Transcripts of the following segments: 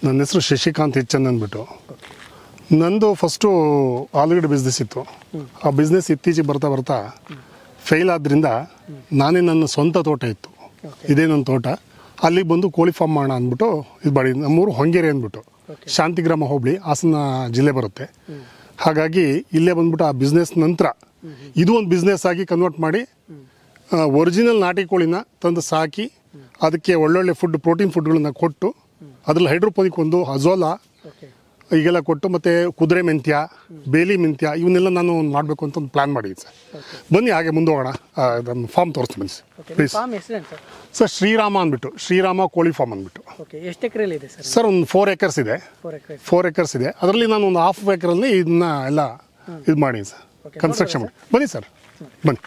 ನನ್ನ ಹೆಸರು ಶಶಿಕಾಂತ್ ಹೆಚ್ಚನ್ ಅಂದ್ಬಿಟ್ಟು. ನಂದು ಫಸ್ಟು ಆಲೂಗಡ್ಡೆ ಬಿಸ್ನೆಸ್ ಇತ್ತು. ಆ ಬಿಸ್ನೆಸ್ ಇತ್ತೀಚೆಗೆ ಬರ್ತಾ ಬರ್ತಾ ಫೇಲ್ ಆದ್ದರಿಂದ ನಾನೇ ನನ್ನ ಸ್ವಂತ ತೋಟ ಇತ್ತು, ಇದೇ ನನ್ನ ತೋಟ. ಅಲ್ಲಿಗೆ ಬಂದು ಕೋಳಿ ಫಾರ್ಮ್ ಮಾಡೋಣ ಅಂದ್ಬಿಟ್ಟು ಇದು ಮಾಡಿ. ನಮ್ಮೂರು ಹೊಂಗೇರಿ ಅಂದ್ಬಿಟ್ಟು ಶಾಂತಿಗ್ರಾಮ ಹೋಬಳಿ, ಹಾಸನ ಜಿಲ್ಲೆ ಬರುತ್ತೆ. ಹಾಗಾಗಿ ಇಲ್ಲೇ ಬಂದ್ಬಿಟ್ಟು ಆ ಬಿಸ್ನೆಸ್ ನಂತರ ಇದು ಒಂದು ಬಿಸ್ನೆಸ್ ಆಗಿ ಕನ್ವರ್ಟ್ ಮಾಡಿ ಒರಿಜಿನಲ್ ನಾಟಿ ಕೋಳಿನ ತಂದು ಸಾಕಿ ಅದಕ್ಕೆ ಒಳ್ಳೊಳ್ಳೆ ಫುಡ್, ಪ್ರೋಟೀನ್ ಫುಡ್ಗಳನ್ನ ಕೊಟ್ಟು ಅದರಲ್ಲಿ ಹೈಡ್ರೋಪೋನಿಕ್ ಒಂದು ಅಜೋಲಾ ಈಗೆಲ್ಲ ಕೊಟ್ಟು, ಮತ್ತು ಕುದುರೆ ಮೆಂತ್ಯ, ಬೇಲಿ ಮೆಂತ್ಯ ಇವನ್ನೆಲ್ಲ ನಾನು ಮಾಡಬೇಕು ಅಂತ ಒಂದು ಪ್ಲ್ಯಾನ್ ಮಾಡಿದ್ದೀನಿ ಸರ್. ಬನ್ನಿ ಹಾಗೆ ಮುಂದೆ ಹೋಗೋಣ. ನಮ್ಮ ಫಾರ್ಮ್ ತೋರಿಸ್ತೀನಿ ಬನ್ನಿ ಪ್ಲೀಸ್. ಸರ್ ಶ್ರೀರಾಮ ಅಂದ್ಬಿಟ್ಟು, ಶ್ರೀರಾಮ ಕೋಳಿ ಫಾರ್ಮ್ ಅಂದ್ಬಿಟ್ಟು. ಎಷ್ಟು ಎಕರೆಯಲ್ಲಿ ಇದೆ ಸರ್? ಸರ್ ಒಂದು 4 acres ಇದೆ. 4 acres ಇದೆ. ಅದರಲ್ಲಿ ನಾನು ಒಂದು 1/2 acreಲ್ಲಿ ಇದನ್ನ ಎಲ್ಲ ಇದು ಮಾಡೀನಿ ಸರ್, ಕನ್ಸ್ಟ್ರಕ್ಷನ್ ಮಾಡಿ. ಬನ್ನಿ ಸರ್, ಬನ್ನಿ.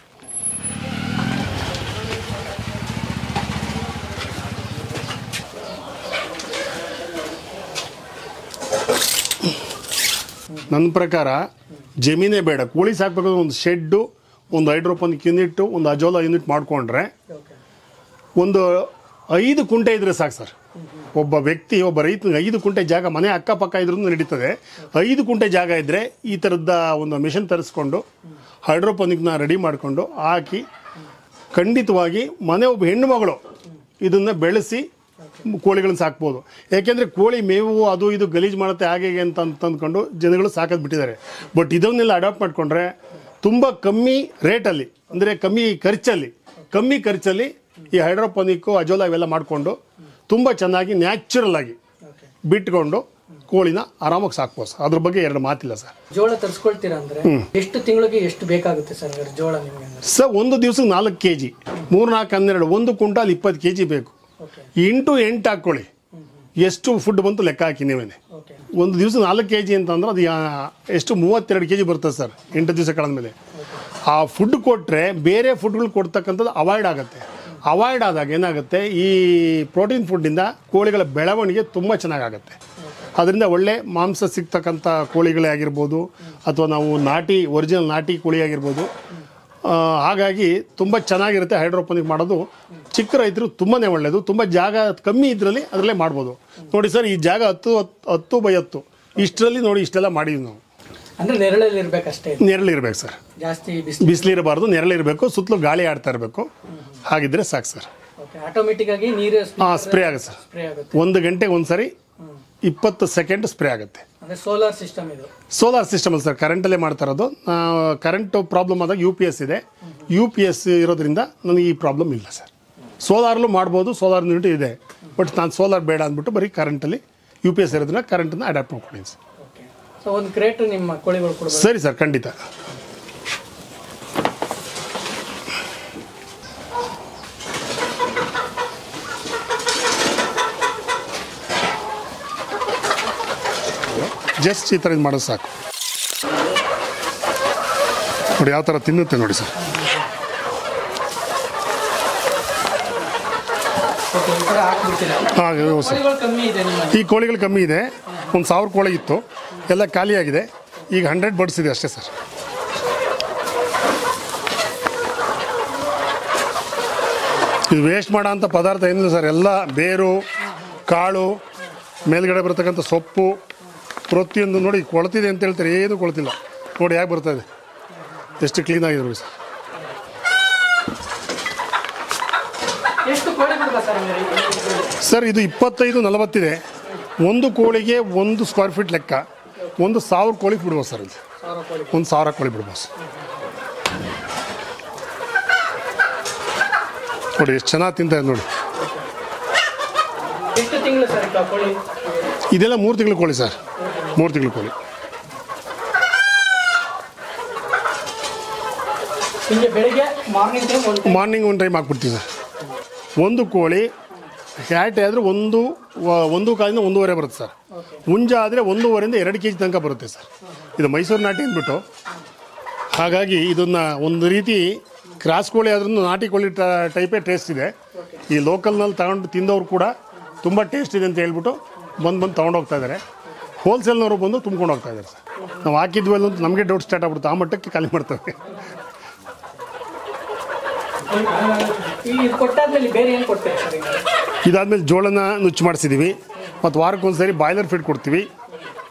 ನನ್ನ ಪ್ರಕಾರ ಜಮೀನೇ ಬೇಡ, ಕೋಳಿ ಸಾಕಬೇಕಾದ್ರೆ ಒಂದು ಶೆಡ್ಡು, ಒಂದು ಹೈಡ್ರೋಪೋನಿಕ್ ಯೂನಿಟ್, ಒಂದು ಅಜೋಲಾ ಯೂನಿಟ್ ಮಾಡಿಕೊಂಡ್ರೆ ಒಂದು 5 ಕುಂಟೆ ಇದ್ರೆ ಸಾಕು ಸರ್. ಒಬ್ಬ ವ್ಯಕ್ತಿ, ಒಬ್ಬ ರೈತನಿಗೆ 5 ಕುಂಟೆ ಜಾಗ, ಮನೆ ಅಕ್ಕಪಕ್ಕ ಇದ್ರೂ ನಡೀತದೆ. 5 ಕುಂಟೆ ಜಾಗ ಇದ್ದರೆ ಈ ಥರದ ಒಂದು ಮಿಷನ್ ತರಿಸ್ಕೊಂಡು ಹೈಡ್ರೋಪೋನಿಕ್ನ ರೆಡಿ ಮಾಡಿಕೊಂಡು ಹಾಕಿ ಖಂಡಿತವಾಗಿ ಮನೆ ಒಬ್ಬ ಹೆಣ್ಣು ಮಗಳು ಇದನ್ನು ಬೆಳೆಸಿ ಕೋಳಿಗಳನ್ನ ಸಾಕ್ಬೋದು. ಯಾಕೆಂದರೆ ಕೋಳಿ ಮೇವು ಅದು ಇದು ಗಲೀಜು ಮಾಡುತ್ತೆ ಹಾಗೆ ಅಂತ ಅಂದ್ಕೊಂಡು ಜನಗಳು ಸಾಕೋದು ಬಿಟ್ಟಿದ್ದಾರೆ. ಬಟ್ ಇದನ್ನೆಲ್ಲ ಅಡಾಪ್ಟ್ ಮಾಡಿಕೊಂಡ್ರೆ ತುಂಬ ಕಮ್ಮಿ ರೇಟಲ್ಲಿ, ಅಂದರೆ ಕಮ್ಮಿ ಖರ್ಚಲ್ಲಿ ಈ ಹೈಡ್ರೋಪೋನಿಕ್ಕು, ಅಜೋಲಾ ಇವೆಲ್ಲ ಮಾಡಿಕೊಂಡು ತುಂಬ ಚೆನ್ನಾಗಿ ನ್ಯಾಚುರಲ್ ಆಗಿ ಬಿಟ್ಕೊಂಡು ಕೋಳಿನ ಆರಾಮಾಗಿ ಸಾಕ್ಬೋದು. ಅದ್ರ ಬಗ್ಗೆ 2 ಮಾತಿಲ್ಲ ಸರ್. ಜೋಳ ತರಿಸ್ಕೊಳ್ತೀರಾ ಅಂದರೆ ಎಷ್ಟು ತಿಂಗಳಿಗೆ ಎಷ್ಟು ಬೇಕಾಗುತ್ತೆ ಸರ್ ಜೋಳ ನಿಮಗೆ? ಸರ್ ಒಂದು ದಿವಸಕ್ಕೆ 4 kg, 3, 4, 12, 1 ಕ್ವಿಂಟಾಲ್ 20 kg ಬೇಕು. 8 ಹಾಕ್ಕೊಳ್ಳಿ, ಎಷ್ಟು ಫುಡ್ ಬಂತು ಲೆಕ್ಕ ಹಾಕಿ ನೀವೇನೆ. ಒಂದು ದಿವಸ 4 kg ಅಂತಂದ್ರೆ ಅದು ಎಷ್ಟು 32 kg ಬರ್ತದೆ ಸರ್ 8 ದಿವಸ ಕಳೆದ್ಮೇಲೆ. ಆ ಫುಡ್ ಕೊಟ್ಟರೆ ಬೇರೆ ಫುಡ್ಗಳು ಕೊಡ್ತಕ್ಕಂಥದ್ದು ಅವಾಯ್ಡ್ ಆಗುತ್ತೆ. ಅವಾಯ್ಡ್ ಆದಾಗ ಏನಾಗುತ್ತೆ, ಈ ಪ್ರೋಟೀನ್ ಫುಡ್ಡಿಂದ ಕೋಳಿಗಳ ಬೆಳವಣಿಗೆ ತುಂಬ ಚೆನ್ನಾಗಾಗುತ್ತೆ. ಅದರಿಂದ ಒಳ್ಳೆ ಮಾಂಸ ಸಿಗ್ತಕ್ಕಂಥ ಕೋಳಿಗಳೇ ಆಗಿರ್ಬೋದು, ಅಥವಾ ನಾವು ಒರಿಜಿನಲ್ ನಾಟಿ ಕೋಳಿ ಆಗಿರ್ಬೋದು. ಹಾಗಾಗಿ ತುಂಬ ಚೆನ್ನಾಗಿರುತ್ತೆ ಹೈಡ್ರೋಪೋನಿಕ್ ಮಾಡೋದು. ಚಿಕ್ಕ ರೈತರು ತುಂಬಾ ಒಳ್ಳೆಯದು. ತುಂಬ ಜಾಗ ಕಮ್ಮಿ ಇದರಲ್ಲಿ ಅದರಲ್ಲೇ ಮಾಡ್ಬೋದು. ನೋಡಿ ಸರ್, ಈ ಜಾಗ 10x10 ಇಷ್ಟರಲ್ಲಿ ನೋಡಿ ಇಷ್ಟೆಲ್ಲ ಮಾಡಿದ್ವಿ ನಾವು. ಅಂದರೆ ನೆರಳಲ್ಲಿ ಇರಬೇಕಷ್ಟೇ. ನೆರಳಿರ್ಬೇಕು ಸರ್, ಜಾಸ್ತಿ ಬಿಸಿಲಿರಬಾರ್ದು, ನೆರಳಿರಬೇಕು, ಸುತ್ತಲೂ ಗಾಳಿ ಆಡ್ತಾ ಇರಬೇಕು. ಹಾಗಿದ್ರೆ ಸಾಕು ಸರ್. ಆಟೋಮೆಟಿಕ್ ಆಗಿ ನೀರು ಸ್ಪ್ರೇ ಆಗುತ್ತೆ ಸರ್. 1 ಗಂಟೆಗೆ ಒಂದ್ಸರಿ 20 ಸೆಕೆಂಡ್ ಸ್ಪ್ರೇ ಆಗುತ್ತೆ. ಸೋಲಾರ್ ಸಿಸ್ಟಮ್ ಇದು. ಸೋಲಾರ್ ಸಿಸ್ಟಮ್ ಅಲ್ಲ ಸರ್, ಕರೆಂಟಲ್ಲೇ ಮಾಡ್ತಾ ಇರೋದು. ಕರೆಂಟ್ ಪ್ರಾಬ್ಲಮ್ ಆದಾಗ UPS ಇದೆ. UPS ಇರೋದ್ರಿಂದ ನನಗೆ ಈ ಪ್ರಾಬ್ಲಮ್ ಇಲ್ಲ ಸರ್. ಸೋಲಾರ್ಲು ಮಾಡ್ಬೋದು, ಸೋಲಾರ್ ಯೂನಿಟ್ ಇದೆ. ಬಟ್ ನಾನು ಸೋಲಾರ್ ಬೇಡ ಅಂದ್ಬಿಟ್ಟು ಬರೀ ಕರೆಂಟಲ್ಲಿ UPS ಇರೋದ್ರಿಂದ ಕರೆಂಟನ್ನು ಅಡ್ಯಾಪ್ಟ್ ಮಾಡ್ಕೊಂಡಿದ್ದೀನಿ ಸರ್. ಒಂದು ಕ್ರೇಟ್ ನಿಮ್ಮ ಕೋಳಿಗಳು ಕೊಡ್ಬೋದು? ಸರಿ ಸರ್, ಖಂಡಿತ. ಜಸ್ಟ್ ಈ ಥರ ಇದು ಮಾಡೋದು ಸಾಕು. ನೋಡಿ ಯಾವ ಥರ ತಿನ್ನುತ್ತೆ ನೋಡಿ ಸರ್. ಹಾಂ ಸರ್, ಈ ಕೋಳಿಗಳು ಕಮ್ಮಿ ಇದೆ. ಒಂದು 1000 ಕೋಳಿ ಇತ್ತು, ಎಲ್ಲ ಖಾಲಿಯಾಗಿದೆ. ಈಗ 100 ಬರ್ಡ್ಸ್ ಇದೆ ಅಷ್ಟೇ ಸರ್. ಇದು ವೇಸ್ಟ್ ಮಾಡೋ ಅಂಥ ಪದಾರ್ಥ ಏನಿಲ್ಲ ಸರ್. ಎಲ್ಲ ಬೇರು, ಕಾಳು, ಮೇಲ್ಗಡೆ ಬರ್ತಕ್ಕಂಥ ಸೊಪ್ಪು, ಪ್ರತಿಯೊಂದು ನೋಡಿ ಕೊಳ್ತಿದೆ ಅಂತ ಹೇಳ್ತಾರೆ, ಏನು ಕೊಳ್ತಿಲ್ಲ. ನೋಡಿ ಯಾಕೆ ಬರ್ತದೆ, ಎಷ್ಟು ಕ್ಲೀನಾಗಿದೆ ನೋಡಿ ಸರ್. ಸರ್ ಇದು 25-40 ಇದೆ. ಒಂದು ಕೋಳಿಗೆ 1 ಸ್ಕ್ವೇರ್ ಫೀಟ್ ಲೆಕ್ಕ. 1000 ಕೋಳಿ ಬಿಡ್ಬೋದು ಸರ್. ಇದು 1000 ಕೋಳಿ ಬಿಡ್ಬೋದು. ನೋಡಿ ಎಷ್ಟು ಚೆನ್ನಾಗಿ ತಿಂತಾ ಇದೆ ನೋಡಿ. ಇದೆಲ್ಲ 3 ತಿಂಗಳ ಕೋಳಿ ಸರ್, 3 ತಿಂಗಳ ಕೋಳಿ. ಮಾರ್ನಿಂಗ್ ಒಂದು ಟೈಮ್ ಹಾಕ್ಬಿಡ್ತೀವಿ ಸರ್. ಒಂದು ಕೋಳಿ ಹ್ಯಾಟ್ ಆದರೆ 1 ಕಾಲಿಂದ 1.5 ಬರುತ್ತೆ ಸರ್. ಹುಂಜ ಆದರೆ 1.5 ಇಂದ 2 kg ತನಕ ಬರುತ್ತೆ ಸರ್. ಇದು ಮೈಸೂರು ನಾಟಿ ಅಂದ್ಬಿಟ್ಟು. ಹಾಗಾಗಿ ಇದನ್ನು ಒಂದು ರೀತಿ ಕ್ರಾಸ್ ಕೋಳಿ ಆದ್ರೂ ನಾಟಿ ಕೋಳಿ ಟೈಪೇ ಟೇಸ್ಟ್ ಇದೆ. ಈ ಲೋಕಲ್ನಲ್ಲಿ ತಗೊಂಡು ತಿಂದವರು ಕೂಡ ತುಂಬ ಟೇಸ್ಟ್ ಇದೆ ಅಂತ ಹೇಳ್ಬಿಟ್ಟು ಬಂದು ತೊಗೊಂಡೋಗ್ತಾ ಇದ್ದಾರೆ. ಹೋಲ್ಸೇಲ್ನವರು ಬಂದು ತುಂಬ್ಕೊಂಡು ಹೋಗ್ತಾ ಇದ್ದಾರೆ ಸರ್. ನಾವು ಹಾಕಿದ್ವಲ್ಲ ಅಂತ ನಮಗೆ ಡೌಟ್ ಸ್ಟಾರ್ಟ್ ಆಗ್ಬಿಡುತ್ತೆ, ಆ ಮಟ್ಟಕ್ಕೆ ಖಾಲಿ ಮಾಡ್ತೇವೆ. ಇದಾದ್ಮೇಲೆ ಜೋಳನ ನುಚ್ಚು ಮಾಡಿಸಿದ್ದೀವಿ. ಮತ್ತು ವಾರಕ್ಕೊಂದ್ಸರಿ ಬಾಯ್ಲರ್ ಫೀಡ್ ಕೊಡ್ತೀವಿ,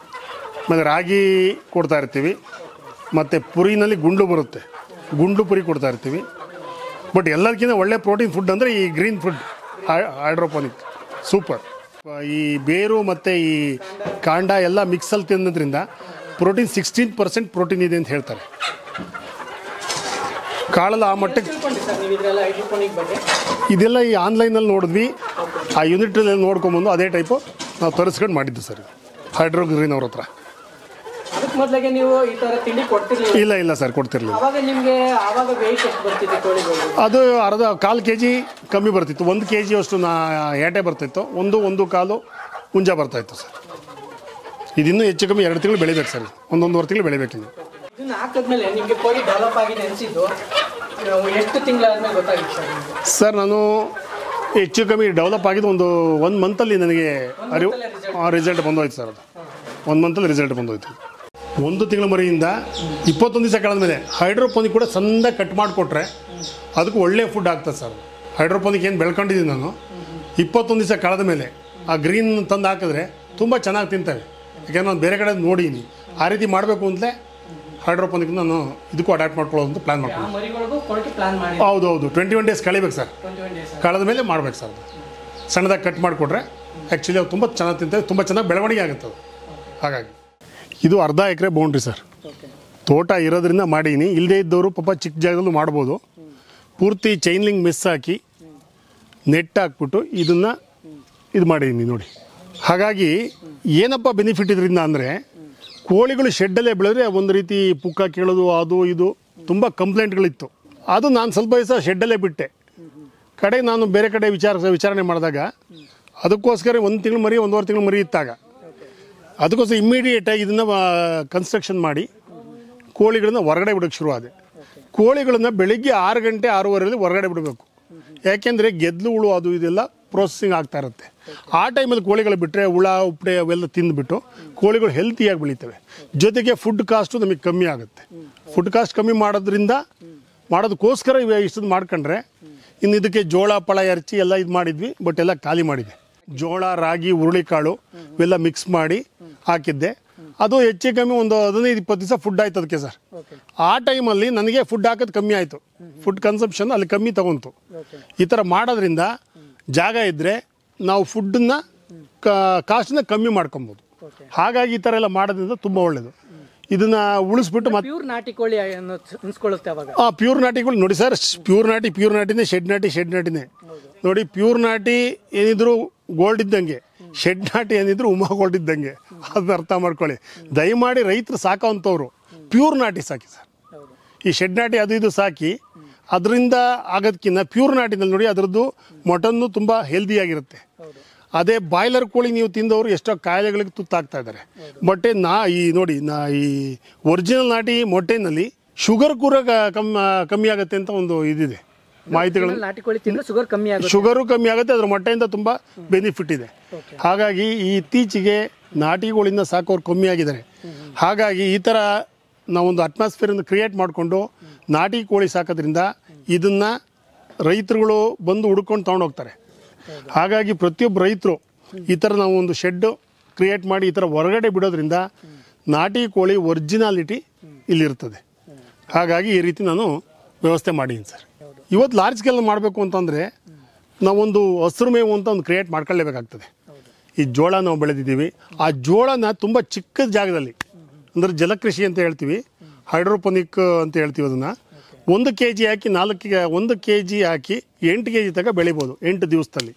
ಮತ್ತು ರಾಗಿ ಕೊಡ್ತಾ ಇರ್ತೀವಿ, ಮತ್ತು ಪುರಿನಲ್ಲಿ ಗುಂಡು ಬರುತ್ತೆ, ಗುಂಡು ಪುರಿ ಕೊಡ್ತಾ ಇರ್ತೀವಿ. ಬಟ್ ಎಲ್ಲದಕ್ಕಿಂತ ಒಳ್ಳೆ ಪ್ರೋಟೀನ್ ಫುಡ್ ಅಂದರೆ ಈ ಗ್ರೀನ್ ಫುಡ್ ಹೈಡ್ರೋಪೋನಿಕ್ ಸೂಪರ್. ಈ ಬೇರು ಮತ್ತು ಈ ಕಾಂಡ ಎಲ್ಲ ಮಿಕ್ಸಲ್ಲಿ ತಿನ್ನೋದ್ರಿಂದ ಪ್ರೋಟೀನ್ 16% ಪ್ರೋಟೀನ್ ಇದೆ ಅಂತ ಹೇಳ್ತಾರೆ. ಕಾಳಲ್ಲ ಆ ಮಟ್ಟಕ್ಕೆ ಇದೆಲ್ಲ ಈ ಆನ್ಲೈನಲ್ಲಿ ನೋಡಿದ್ವಿ, ಆ ಯೂನಿಟಲ್ಲಿ ನೋಡ್ಕೊಂಬಂದು ಅದೇ ಟೈಪು ನಾವು ತರಿಸ್ಕೊಂಡು ಮಾಡಿದ್ದು ಸರ್. ಹೈಡ್ರೋ ಗ್ರೀನ್ ಅವ್ರ ಹತ್ರ. ಮೊದಲಿಗೆ ನೀವು ಈ ಥರ ತಿಂಡಿ ಕೊಡ್ತಿರ್ಲಿಲ್ಲ? ಇಲ್ಲ ಸರ್, ಕೊಡ್ತಿರ್ಲಿಲ್ಲ. ಅವಾಗ ನಿಮಗೆ ಆವಾಗ ವೆಯ್ಟ್ ಎಷ್ಟು ಬರ್ತಿತ್ತು ಕೋಳಿಗಳು? ಅದು ಕಾಲು ಕೆ ಜಿ ಕಮ್ಮಿ ಬರ್ತಿತ್ತು, 1 ಕೆ ಜಿ ಅಷ್ಟು ಏಟೆ ಬರ್ತಿತ್ತು, 1.25 ಹುಂಜ ಬರ್ತಾಯಿತ್ತು ಸರ್. ಇದಿನ್ನೂ ಹೆಚ್ಚು ಕಮ್ಮಿ 2 ತಿಂಗಳು ಬೆಳಿಬೇಕು ಸರ್, 1-1.5 ತಿಂಗಳು ಬೆಳಿಬೇಕಿನ್ನು. ಇದನ್ನ ಹಾಕಿದ್ಮೇಲೆ ನಿಮಗೆ ಕೋಳಿ ಡೆವಲಪ್ ಆಗಿದೆ ಅನಿಸಿದ್ದು ಎಷ್ಟು ತಿಂಗಳಾದ್ಮೇಲೆ ಗೊತ್ತಾಗಿತ್ತು ಸರ್ ನಿಮಗೆ? ಸರ್ ನಾನು ಹೆಚ್ಚು ಕಮ್ಮಿ ಡೆವಲಪ್ ಆಗಿದ್ದು ಒಂದು ಮಂತಲ್ಲಿ ನನಗೆ ರಿಸಲ್ಟ್ ಬಂದೋಯ್ತು ಸರ್. ಅದು 1 ಮಂತಲ್ಲಿ ರಿಸಲ್ಟ್ ಬಂದೋಯ್ತು. 1 ತಿಂಗಳ ಮರಿಯಿಂದ 21 ದಿವಸ ಕಳೆದ ಮೇಲೆ ಹೈಡ್ರೋಪೋನಿಕ್ ಕೂಡ ಸಣ್ಣದಾಗಿ ಕಟ್ ಮಾಡಿಕೊಟ್ರೆ ಅದಕ್ಕೆ ಒಳ್ಳೆ ಫುಡ್ ಆಗ್ತದೆ ಸರ್. ಹೈಡ್ರೋಪೋನಿಕ್ ಏನು ಬೆಳ್ಕೊಂಡಿದ್ದೀನಿ ನಾನು, 21 ದಿವಸ ಕಳೆದ ಮೇಲೆ ಆ ಗ್ರೀನ್ ತಂದು ಹಾಕಿದ್ರೆ ತುಂಬ ಚೆನ್ನಾಗಿ ತಿಂತವೆ. ಯಾಕೆಂದ್ರೆ ನಾನು ಬೇರೆ ಕಡೆ ನೋಡೀನಿ, ಆ ರೀತಿ ಮಾಡಬೇಕು ಅಂತಲೇ ಹೈಡ್ರೋಪೋನಿಕ್ ನಾನು ಇದಕ್ಕೂ ಅಡ್ಯಾಪ್ಟ್ ಮಾಡ್ಕೊಳ್ಳೋದು ಅಂತ ಪ್ಲ್ಯಾನ್ ಮಾಡ್ಕೊಂಡು. ಹೌದು 21 ಡೇಸ್ ಕಳಿಬೇಕು ಸರ್. ಕಳೆದ ಮೇಲೆ ಮಾಡ್ಬೇಕು ಸರ್. ಅದು ಸಣ್ಣದಾಗಿ ಕಟ್ ಮಾಡಿಕೊಟ್ರೆ ಆ್ಯಕ್ಚುಲಿ ಅವು ತುಂಬ ಚೆನ್ನಾಗಿ ತಿಂತವೆ, ತುಂಬ ಚೆನ್ನಾಗಿ ಬೆಳವಣಿಗೆ ಆಗುತ್ತೆ ಅದು. ಹಾಗಾಗಿ ಇದು ಅರ್ಧ ಎಕರೆ ಬೌಂಡ್ರಿ ಸರ್. ತೋಟ ಇರೋದ್ರಿಂದ ಮಾಡೀನಿ, ಇಲ್ಲದೇ ಇದ್ದವರು ಪಾಪ ಚಿಕ್ಕ ಜಾಗದಲ್ಲೂ ಮಾಡ್ಬೋದು. ಪೂರ್ತಿ ಚೈನ್ ಲಿಂಕ್ ಮೆಸ್ ಹಾಕಿ ನೆಟ್ ಹಾಕ್ಬಿಟ್ಟು ಇದನ್ನು ಇದು ಮಾಡಿದ್ದೀನಿ ನೋಡಿ. ಹಾಗಾಗಿ ಏನಪ್ಪ ಬೆನಿಫಿಟ್ ಇದರಿಂದ ಅಂದರೆ, ಕೋಳಿಗಳು ಶೆಡ್ಡಲ್ಲೇ ಬೆಳೆದ್ರೆ ಒಂದು ರೀತಿ ಪುಕ್ಕ ಕೇಳೋದು ಅದು ಇದು ತುಂಬ ಕಂಪ್ಲೇಂಟ್ಗಳಿತ್ತು. ಅದು ನಾನು ಸ್ವಲ್ಪ ದಿವಸ ಶೆಡ್ಡಲ್ಲೇ ಬಿಟ್ಟೆ. ಕಡೆ ನಾನು ಬೇರೆ ಕಡೆ ವಿಚಾರಣೆ ಮಾಡಿದಾಗ ಅದಕ್ಕೋಸ್ಕರ 1 ತಿಂಗಳು ಮರಿ 1.5 ತಿಂಗಳು ಮರಿ ಇತ್ತಾಗ ಅದಕ್ಕೋಸ್ಕರ ಇಮ್ಮಿಡಿಯೇಟಾಗಿ ಇದನ್ನು ಕನ್ಸ್ಟ್ರಕ್ಷನ್ ಮಾಡಿ ಕೋಳಿಗಳನ್ನ ಹೊರಗಡೆ ಬಿಡೋಕ್ಕೆ ಶುರು ಆದೆ. ಕೋಳಿಗಳನ್ನ ಬೆಳಿಗ್ಗೆ 6 ಗಂಟೆ 6:30 ಹೊರಗಡೆ ಬಿಡಬೇಕು. ಯಾಕೆಂದರೆ ಗೆದ್ಲು ಹುಳು ಅದು ಇದೆಲ್ಲ ಪ್ರೊಸೆಸಿಂಗ್ ಆಗ್ತಾ ಇರುತ್ತೆ. ಆ ಟೈಮಲ್ಲಿ ಕೋಳಿಗಳು ಬಿಟ್ಟರೆ ಹುಳ ಉಪ್ಪಡೆ ಅವೆಲ್ಲ ತಿಂದುಬಿಟ್ಟು ಕೋಳಿಗಳು ಹೆಲ್ತಿಯಾಗಿ ಬೆಳೀತವೆ. ಜೊತೆಗೆ ಫುಡ್ ಕಾಸ್ಟು ನಮಗೆ ಕಮ್ಮಿ ಆಗುತ್ತೆ. ಫುಡ್ ಕಾಸ್ಟ್ ಕಮ್ಮಿ ಮಾಡೋದಕ್ಕೋಸ್ಕರ ಇಷ್ಟೊಂದು ಮಾಡ್ಕೊಂಡ್ರೆ, ಇನ್ನು ಇದಕ್ಕೆ ಜೋಳ ಪಳ ಎರಚಿ ಎಲ್ಲ ಇದು ಮಾಡಿದ್ವಿ, ಬಟ್ ಎಲ್ಲ ಖಾಲಿ ಮಾಡಿದೆ. ಜೋಳ ರಾಗಿ ಹುರುಳಿಕಾಳು ಇವೆಲ್ಲ ಮಿಕ್ಸ್ ಮಾಡಿ ಹಾಕಿದ್ದೆ. ಅದು ಹೆಚ್ಚು ಕಮ್ಮಿ ಒಂದು 15-20 ದಿವಸ ಫುಡ್ ಆಯ್ತು ಅದಕ್ಕೆ ಸರ್. ಆ ಟೈಮಲ್ಲಿ ನನಗೆ ಫುಡ್ ಹಾಕೋದು ಕಮ್ಮಿ ಆಯಿತು, ಫುಡ್ ಕನ್ಸಂಪ್ಷನ್ ಅಲ್ಲಿ ಕಮ್ಮಿ ತಗೊಂತು. ಈ ಥರ ಮಾಡೋದ್ರಿಂದ ಜಾಗ ಇದ್ದರೆ ನಾವು ಫುಡ್ಡನ್ನ ಕಾಸ್ಟನ್ನ ಕಮ್ಮಿ ಮಾಡ್ಕೊಬೋದು. ಹಾಗಾಗಿ ಈ ಥರ ಎಲ್ಲ ಮಾಡೋದ್ರಿಂದ ತುಂಬ ಒಳ್ಳೆಯದು. ಇದನ್ನು ಉಳಿಸ್ಬಿಟ್ಟು ಮತ್ತೆ ಪ್ಯೂರ್ ನಾಟಿ ಕೋಳಿ ಅನ್ಸ್ಕೊಳ್ಳುತ್ತೆ ಅವಾಗ. ಪ್ಯೂರ್ ನಾಟಿ ಕೋಳಿ ನೋಡಿ ಸರ್, ಪ್ಯೂರ್ ನಾಟಿನೇ, ಶೆಡ್ ನಾಟಿನೇ ನೋಡಿ. ಪ್ಯೂರ್ ನಾಟಿ ಏನಿದ್ರು ಗೋಲ್ಡ್ ಇದ್ದಂಗೆ, ಶೆಡ್ ನಾಟಿ ಏನಿದ್ರು ಉಮಾ ಗೋಲ್ಡ್ ಇದ್ದಂಗೆ. ಅದನ್ನ ಅರ್ಥ ಮಾಡ್ಕೊಳ್ಳಿ. ದಯಮಾಡಿ ರೈತರು ಸಾಕೋವಂಥವ್ರು ಪ್ಯೂರ್ ನಾಟಿ ಸಾಕಿ ಸರ್. ಈ ಶೆಡ್ ನಾಟಿ ಅದು ಇದು ಸಾಕಿ ಅದರಿಂದ ಆಗೋದಕ್ಕಿಂತ ಪ್ಯೂರ್ ನಾಟಿನಲ್ಲಿ ನೋಡಿ ಅದರದ್ದು ಮಟನ್ನು ತುಂಬ ಹೆಲ್ದಿಯಾಗಿರುತ್ತೆ. ಅದೇ ಬಾಯ್ಲರ್ ಕೋಳಿ ನೀವು ತಿಂದವರು ಎಷ್ಟೋ ಕಾಯಿಲೆಗಳಿಗೆ ತುತ್ತಾಗ್ತಾ ಇದ್ದಾರೆ. ಮೊಟ್ಟೆ ಈ ಒರಿಜಿನಲ್ ನಾಟಿ ಮೊಟ್ಟೆನಲ್ಲಿ ಶುಗರ್ ಕೂಡ ಕಮ್ಮಿ ಆಗುತ್ತೆ ಅಂತ ಒಂದು ಇದಿದೆ ಮಾಹಿತಿಗಳು. ಶುಗರು ಕಮ್ಮಿ ಆಗುತ್ತೆ, ಅದರ ಮೊಟ್ಟೆಯಿಂದ ತುಂಬ ಬೆನಿಫಿಟ್ ಇದೆ. ಹಾಗಾಗಿ ಈ ಇತ್ತೀಚೆಗೆ ನಾಟಿ ಕೋಳಿಯಿಂದ ಸಾಕೋರು ಕಮ್ಮಿ ಆಗಿದ್ದಾರೆ. ಹಾಗಾಗಿ ಈ ಥರ ನಾವೊಂದು ಅಟ್ಮಾಸ್ಫಿಯರನ್ನು ಕ್ರಿಯೇಟ್ ಮಾಡಿಕೊಂಡು ನಾಟಿ ಕೋಳಿ ಸಾಕೋದ್ರಿಂದ ಇದನ್ನು ರೈತರುಗಳು ಬಂದು ಹುಡ್ಕೊಂಡು ತೊಗೊಂಡೋಗ್ತಾರೆ. ಹಾಗಾಗಿ ಪ್ರತಿಯೊಬ್ಬ ರೈತರು ಈ ಥರ ನಾವು ಒಂದು ಶೆಡ್ಡು ಕ್ರಿಯೇಟ್ ಮಾಡಿ ಈ ಥರ ಹೊರಗಡೆ ಬಿಡೋದ್ರಿಂದ ನಾಟಿ ಕೋಳಿ ಒರಿಜಿನಾಲಿಟಿ ಇಲ್ಲಿರ್ತದೆ. ಹಾಗಾಗಿ ಈ ರೀತಿ ನಾನು ವ್ಯವಸ್ಥೆ ಮಾಡೀನಿ ಸರ್. ಇವತ್ತು ಲಾರ್ಜ್ ಸ್ಕೇಲ್ ಮಾಡಬೇಕು ಅಂತಂದರೆ ನಾವೊಂದು ಹಸಿರು ಮೇವು ಅಂತ ಒಂದು ಕ್ರಿಯೇಟ್ ಮಾಡ್ಕೊಳ್ಳೇಬೇಕಾಗ್ತದೆ. ಈ ಜೋಳ ನಾವು ಬೆಳೆದಿದ್ದೀವಿ, ಆ ಜೋಳನ ತುಂಬ ಚಿಕ್ಕ ಜಾಗದಲ್ಲಿ ಅಂದರೆ ಜಲಕೃಷಿ ಅಂತ ಹೇಳ್ತೀವಿ, ಹೈಡ್ರೋಪೋನಿಕ್ ಅಂತ ಹೇಳ್ತೀವಿ. ಅದನ್ನು 1 kg ಹಾಕಿ 1 kg ಹಾಕಿ 8 kg ತನಕ ಬೆಳಿಬೋದು 8 ದಿವಸದಲ್ಲಿ.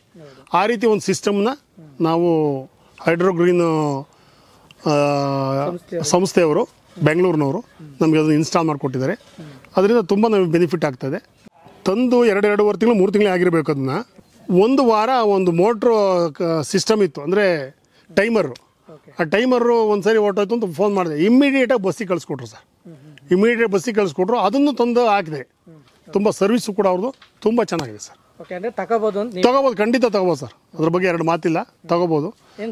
ಆ ರೀತಿ ಒಂದು ಸಿಸ್ಟಮ್ನ ನಾವು ಹೈಡ್ರೋಗ್ರೀನ್ ಸಂಸ್ಥೆಯವರು ಬೆಂಗಳೂರಿನವರು ನಮಗೆ ಅದನ್ನು ಇನ್ಸ್ಟಾಲ್ ಮಾಡಿಕೊಟ್ಟಿದ್ದಾರೆ. ಅದರಿಂದ ತುಂಬ ನಮಗೆ ಬೆನಿಫಿಟ್ ಆಗ್ತದೆ. ತಂದು 2-2.5 ತಿಂಗಳು 3 ತಿಂಗಳೇ ಆಗಿರಬೇಕು. ಅದನ್ನು 1 ವಾರ ಒಂದು ಮೋಟ್ರು ಸಿಸ್ಟಮ್ ಇತ್ತು, ಅಂದರೆ ಟೈಮರು. ಆ ಟೈಮರು ಒಂದು ಸರಿ ಹೊರಟೋಯ್ತು ಅಂತ ಫೋನ್ ಮಾಡಿದೆ, ಇಮ್ಮಿಡಿಯೇಟಾಗಿ ಬಸ್ಸಿಗೆ ಕಳಿಸ್ಕೊಟ್ರು ಸರ್. ಇಮಿಡಿಯೇಟ್ ಬಸ್ಸಿಗೆ ಕಳಿಸ್ಕೊಟ್ರು, ಅದನ್ನು ತಂದು ಹಾಕಿದೆ. ತುಂಬ ಸರ್ವಿಸು ಕೂಡ ಅವ್ರದ್ದು ತುಂಬ ಚೆನ್ನಾಗಿದೆ ಸರ್. ತಗೋಬೋದು, ಖಂಡಿತ ತಗೋಬೋದು ಸರ್. ಅದ್ರ ಬಗ್ಗೆ 2 ಮಾತಿಲ್ಲ, ತಗೋಬೋದು.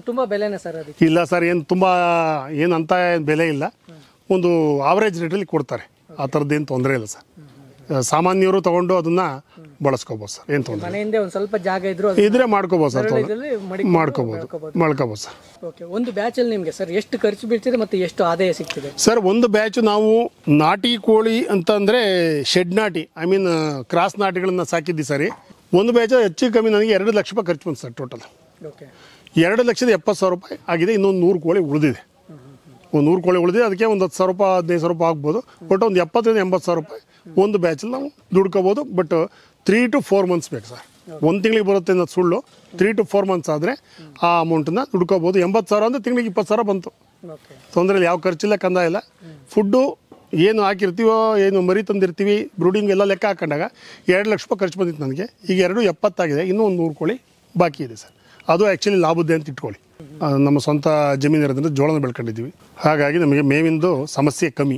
ತುಂಬ ಬೆಲೆನೇ ಸರ್? ಇಲ್ಲ ಸರ್, ಏನಂತ ಬೆಲೆ ಇಲ್ಲ. ಒಂದು ಆವರೇಜ್ ರೇಟಲ್ಲಿ ಕೊಡ್ತಾರೆ, ಆ ಥರದ್ದೇನು ತೊಂದರೆ ಇಲ್ಲ ಸರ್. ಸಾಮಾನ್ಯರು ತೊಗೊಂಡು ಅದನ್ನು ಬಳಸ್ಕೋಬೋದು ಸರ್, ಏನು ತೊಂದರೆ ಮನೆಯಿಂದ ಒಂದು ಸ್ವಲ್ಪ ಜಾಗ ಇದ್ರು ಇದ್ರೆ ಮಾಡ್ಕೋಬೋದು ಸರ್, ಇದ್ರಲ್ಲಿ ಮಾಡ್ಕೋಬೋದು ಸರ್. ಓಕೆ, ಒಂದು ಬ್ಯಾಚಲ್ಲಿ ನಿಮಗೆ ಸರ್ ಎಷ್ಟು ಖರ್ಚು ಬೀಳ್ತಿದೆ ಮತ್ತು ಎಷ್ಟು ಆದಾಯ ಸಿಗ್ತಿದೆ ಸರ್? ಒಂದು ಬ್ಯಾಚ್ ನಾವು ನಾಟಿ ಕೋಳಿ ಅಂತಂದರೆ ಶೆಡ್ ನಾಟಿ, ಐ ಮೀನ್ ಕ್ರಾಸ್ ನಾಟಿಗಳನ್ನ ಸಾಕಿದ್ದಿ ಸರಿ. ಒಂದು ಬ್ಯಾಚ್ ಹೆಚ್ಚು ಕಮ್ಮಿ ನನಗೆ 2 ಲಕ್ಷ ರೂಪಾಯಿ ಖರ್ಚು ಬಂತು ಸರ್ ಟೋಟಲ್. ಓಕೆ, 2,70,000 ರೂಪಾಯಿ ಆಗಿದೆ. ಇನ್ನೊಂದು 100 ಕೋಳಿ ಉಳಿದಿದೆ. ಒಂದು 100 ಕೋಳಿ ಉಳಿದಿದೆ, ಅದಕ್ಕೆ ಒಂದು 10,000 ರೂಪಾಯಿ 15,000 ರೂಪಾಯಿ ಆಗ್ಬೋದು. ಬಟ್ ಒಂದು 70,000-80,000 ರೂಪಾಯಿ ಒಂದು ಬ್ಯಾಚಲ್ಲಿ ನಾವು ದುಡ್ಕೋಬೋದು. ಬಟ್ 3 to 4 ಮಂತ್ಸ್ ಬೇಕು ಸರ್. 1 ತಿಂಗಳಿಗೆ ಬರುತ್ತೆ ಅನ್ನೋದು ಸುಳ್ಳು. 3 to 4 ಮಂತ್ಸ್ ಆದರೆ ಆ ಅಮೌಂಟನ್ನ ದುಡ್ಕೋಬೋದು. 80,000 ಅಂದರೆ ತಿಂಗಳಿಗೆ 20,000 ಬಂತು. ಓಕೆ, ತೊಂದರೆ ಇಲ್ಲ, ಯಾವ ಖರ್ಚಿಲ್ಲ, ಕಂದಾಯ ಇಲ್ಲ. ಫುಡ್ಡು ಏನು ಹಾಕಿರ್ತೀವೋ, ಏನು ಮರಿ ತಂದಿರ್ತೀವಿ, ಬ್ರೂಡಿಂಗ್ ಎಲ್ಲ ಲೆಕ್ಕ ಹಾಕೊಂಡಾಗ 2 ಲಕ್ಷ ರೂಪಾಯಿ ಖರ್ಚು ಬಂದಿತ್ತು ನನಗೆ. ಈಗ 2,70,000 ಆಗಿದೆ. ಇನ್ನೂ ಒಂದು 100 ಕೋಳಿ ಬಾಕಿ ಇದೆ ಸರ್. ಅದು ಆ್ಯಕ್ಚುಲಿ ಲಾಭದ್ದೇ ಅಂತ ಇಟ್ಕೊಳ್ಳಿ. ನಮ್ಮ ಸ್ವಂತ ಜಮೀನು ಇರೋದ್ರಿಂದ ಜೋಳನ ಬೆಳ್ಕೊಂಡಿದ್ದೀವಿ. ಹಾಗಾಗಿ ನಮಗೆ ಮೇವಿಂದು ಸಮಸ್ಯೆ ಕಮ್ಮಿ.